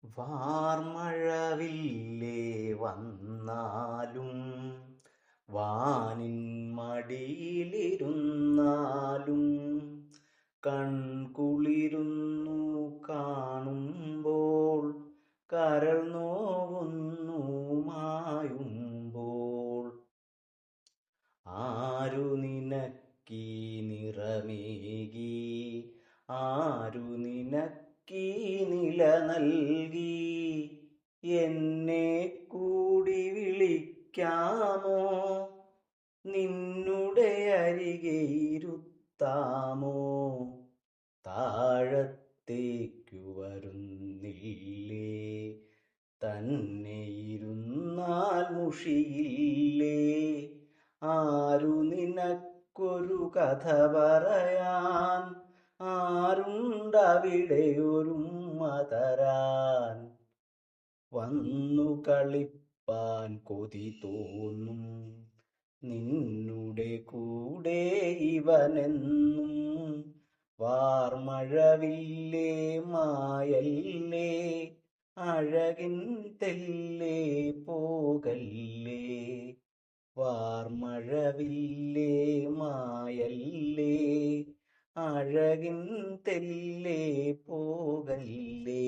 വാർമഴവില്ലേ വന്നാലും വാനിൻ മടിയിലിരുന്നാലും കൺകുളിരുന്നു കാണുമ്പോൾ കരൾ നോവുന്നു മായുമ്പോൾ ആരു നിനക്കീ നിറമേകി ആരു നിനക്കീ നില നൽകി എന്നെ കൂടി വിളിക്കാമോ നിന്നുടെ അരികെ ഇരുത്താമോ താഴത്തേക്കു വരുന്നില്ലേ തന്നെ ഇരുന്നാൽ മുഷിയില്ലേ ആരു നിനക്കൊരു കഥ പറയാൻ ആരുണ്ടവിടെ ഒരുമ്മ തരാൻ വന്നു കളിപ്പാൻ കൊതി തോന്നും നിന്നുടെ കൂടെ ഇവനെന്നും വാർമഴവില്ലേ മായല്ലേ അഴകിൻ തെല്ലേ പോകല്ലേ വാർമഴവില്ലേ മായല്ലേ അഴകിൻ തെല്ലേ പോകല്ലേ.